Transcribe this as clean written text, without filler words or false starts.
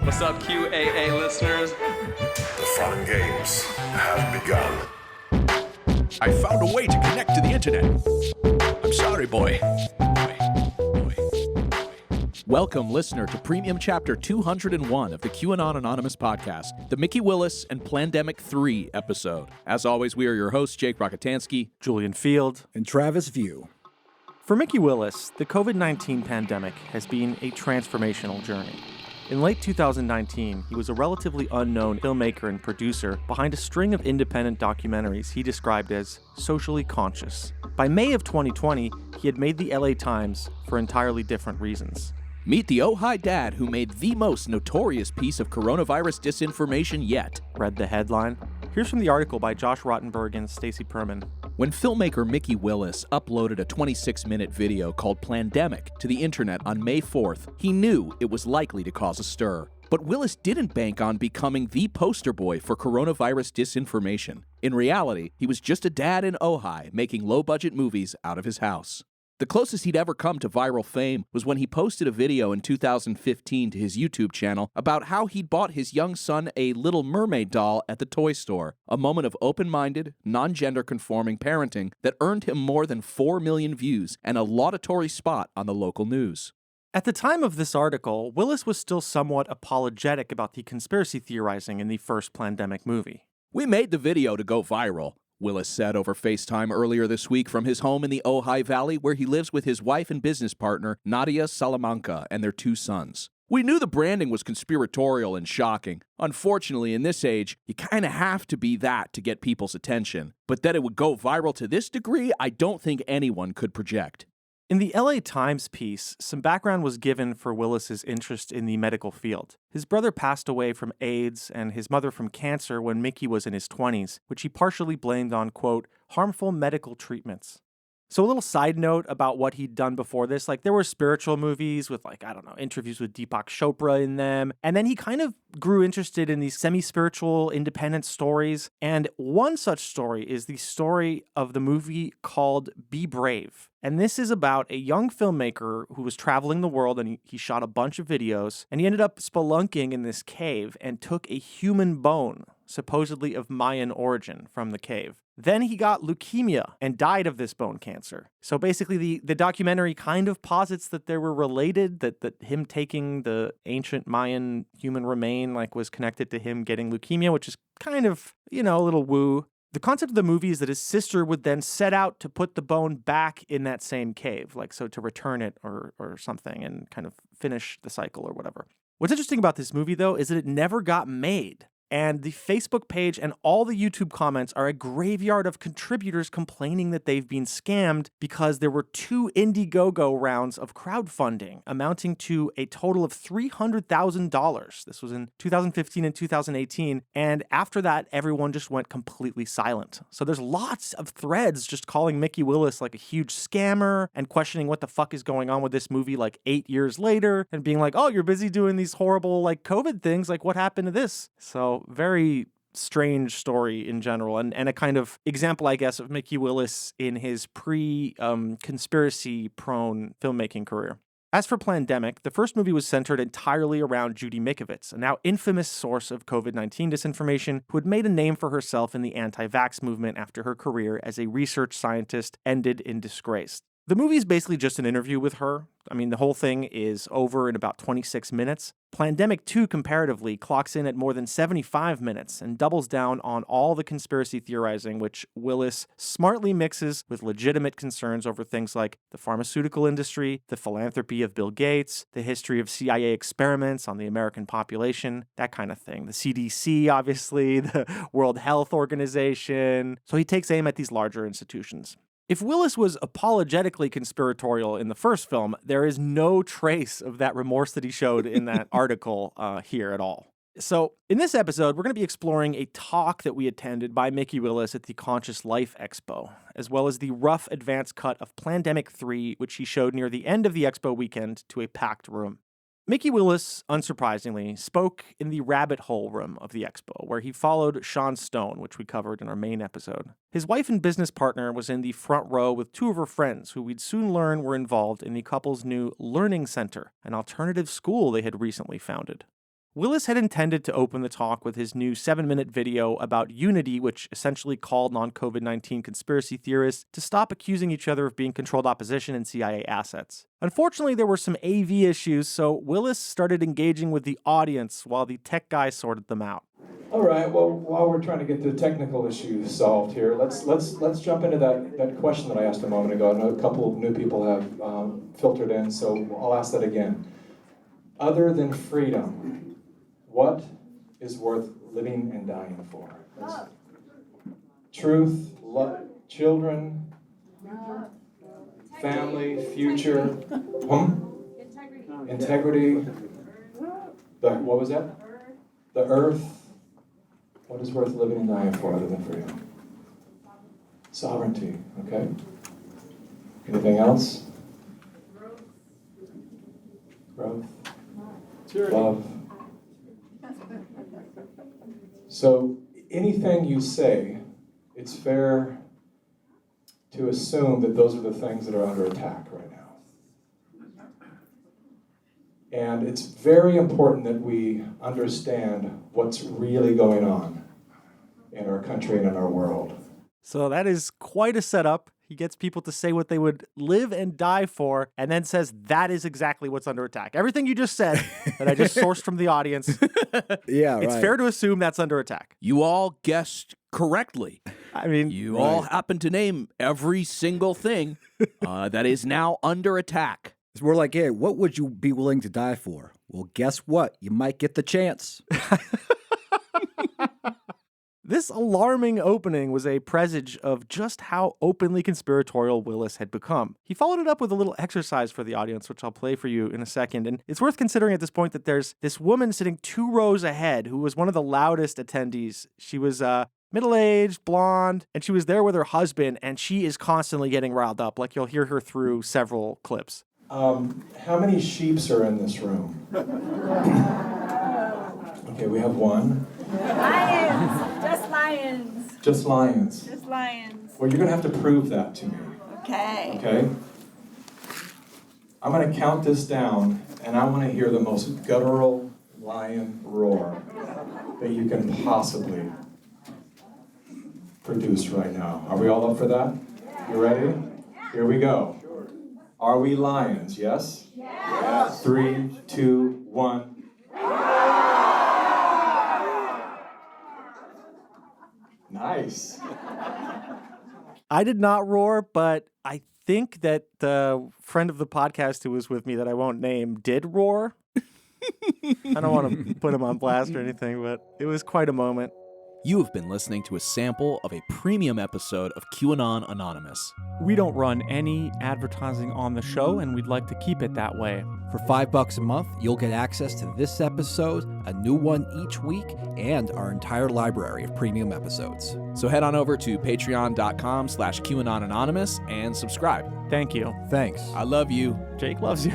What's up, QAA listeners? The fun games have begun. I found a way to connect to the internet. I'm sorry, boy. Welcome, listener, to Premium Chapter 201 of the QAnon Anonymous podcast, the Mikki Willis and Plandemic 3 episode. As always, we are your hosts, Jake Rockatansky, Julian Field, and Travis View. For Mikki Willis, the COVID-19 pandemic has been a transformational journey. In late 2019, he was a relatively unknown filmmaker and producer behind a string of independent documentaries he described as socially conscious. By May of 2020, he had made the LA Times for entirely different reasons. Meet the Ojai dad who made the most notorious piece of coronavirus disinformation yet, read the headline. Here's from the article by Josh Rottenberg and Stacey Perman. When filmmaker Mikki Willis uploaded a 26-minute video called Plandemic to the internet on May 4th, he knew it was likely to cause a stir. But Willis didn't bank on becoming the poster boy for coronavirus disinformation. In reality, he was just a dad in Ojai making low-budget movies out of his house. The closest he'd ever come to viral fame was when he posted a video in 2015 to his YouTube channel about how he'd bought his young son a Little Mermaid doll at the toy store, a moment of open-minded, non-gender conforming parenting that earned him more than 4 million views and a laudatory spot on the local news. At the time of this article, Willis was still somewhat apologetic about the conspiracy theorizing in the first Plandemic movie. "We made the video to go viral," Willis said over FaceTime earlier this week from his home in the Ojai Valley, where he lives with his wife and business partner, Nadia Salamanca, and their 2 sons. "We knew the branding was conspiratorial and shocking. Unfortunately, in this age, you kind of have to be that to get people's attention. But that it would go viral to this degree, I don't think anyone could project." In the LA Times piece, some background was given for Willis's interest in the medical field. His brother passed away from AIDS and his mother from cancer when Mikki was in his 20s, which he partially blamed on, quote, harmful medical treatments. So a little side note about what he'd done before this, there were spiritual movies with interviews with Deepak Chopra in them. And then he kind of grew interested in these semi-spiritual independent stories. And one such story is the story of the movie called Be Brave. And this is about a young filmmaker who was traveling the world and he shot a bunch of videos. And he ended up spelunking in this cave and took a human bone, supposedly of Mayan origin, from the cave. Then he got leukemia and died of this bone cancer. So basically the documentary kind of posits that they were related, that him taking the ancient Mayan human remain was connected to him getting leukemia, which is kind of, a little woo. The concept of the movie is that his sister would then set out to put the bone back in that same cave, to return it or something and kind of finish the cycle or whatever. What's interesting about this movie, though, is that it never got made. And the Facebook page and all the YouTube comments are a graveyard of contributors complaining that they've been scammed because there were 2 Indiegogo rounds of crowdfunding amounting to a total of $300,000. This was in 2015 and 2018. And after that, everyone just went completely silent. So there's lots of threads just calling Mikki Willis a huge scammer and questioning what the fuck is going on with this movie 8 years later and being oh, you're busy doing these horrible COVID things. what happened to this? So very strange story in general, and a kind of example, I guess, of Mikki Willis in his conspiracy-prone filmmaking career. As for Plandemic, the first movie was centered entirely around Judy Mikovits, a now infamous source of COVID-19 disinformation who had made a name for herself in the anti-vaxx movement after her career as a research scientist ended in disgrace. The movie is basically just an interview with her. The whole thing is over in about 26 minutes. Plandemic 2, comparatively, clocks in at more than 75 minutes and doubles down on all the conspiracy theorizing, which Willis smartly mixes with legitimate concerns over things like the pharmaceutical industry, the philanthropy of Bill Gates, the history of CIA experiments on the American population, that kind of thing. The CDC, obviously, the World Health Organization. So he takes aim at these larger institutions. If Willis was apologetically conspiratorial in the first film, there is no trace of that remorse that he showed in that article here at all. So in this episode, we're going to be exploring a talk that we attended by Mikki Willis at the Conscious Life Expo, as well as the rough advance cut of Plandemic 3, which he showed near the end of the expo weekend to a packed room. Mikki Willis, unsurprisingly, spoke in the rabbit hole room of the expo, where he followed Sean Stone, which we covered in our main episode. His wife and business partner was in the front row with 2 of her friends, who we'd soon learn were involved in the couple's new Learning Center, an alternative school they had recently founded. Willis had intended to open the talk with his new 7-minute video about unity, which essentially called on COVID-19 conspiracy theorists to stop accusing each other of being controlled opposition and CIA assets. Unfortunately, there were some AV issues, so Willis started engaging with the audience while the tech guy sorted them out. All right, well, while we're trying to get the technical issues solved here, let's jump into that question that I asked a moment ago. I know a couple of new people have filtered in, so I'll ask that again. Other than freedom, what is worth living and dying for? Love. Truth, love, children, family, future, integrity. What was that? The earth. What is worth living and dying for other than freedom? Sovereignty, okay? Anything else? Growth. Love. So anything you say, it's fair to assume that those are the things that are under attack right now. And it's very important that we understand what's really going on in our country and in our world. So that is quite a setup. He gets people to say what they would live and die for, and then says that is exactly what's under attack. Everything you just said that I just sourced from the audience, it's fair to assume that's under attack. You all guessed correctly. I mean, you all happen to name every single thing that is now under attack. We're like, hey, what would you be willing to die for? Well, guess what? You might get the chance. This alarming opening was a presage of just how openly conspiratorial Willis had become. He followed it up with a little exercise for the audience, which I'll play for you in a second. And it's worth considering at this point that there's this woman sitting 2 rows ahead who was one of the loudest attendees. She was middle-aged, blonde, and she was there with her husband, and she is constantly getting riled up. Like, you'll hear her through several clips. How many sheeps are in this room? Okay, we have one. Lions! Just lions. Just lions. Just lions. Well, you're going to have to prove that to me. Okay. Okay? I'm going to count this down, and I want to hear the most guttural lion roar that you can possibly produce right now. Are we all up for that? You ready? Here we go. Are we lions? Yes? Yes. 3, 2, 1. Nice. I did not roar, but I think that the friend of the podcast who was with me that I won't name did roar. I don't want to put him on blast or anything, but it was quite a moment. You have been listening to a sample of a premium episode of QAnon Anonymous. We don't run any advertising on the show, and we'd like to keep it that way. For $5 a month, you'll get access to this episode, a new one each week, and our entire library of premium episodes. So head on over to patreon.com/QAnon Anonymous and subscribe. Thank you. Thanks. I love you. Jake loves you.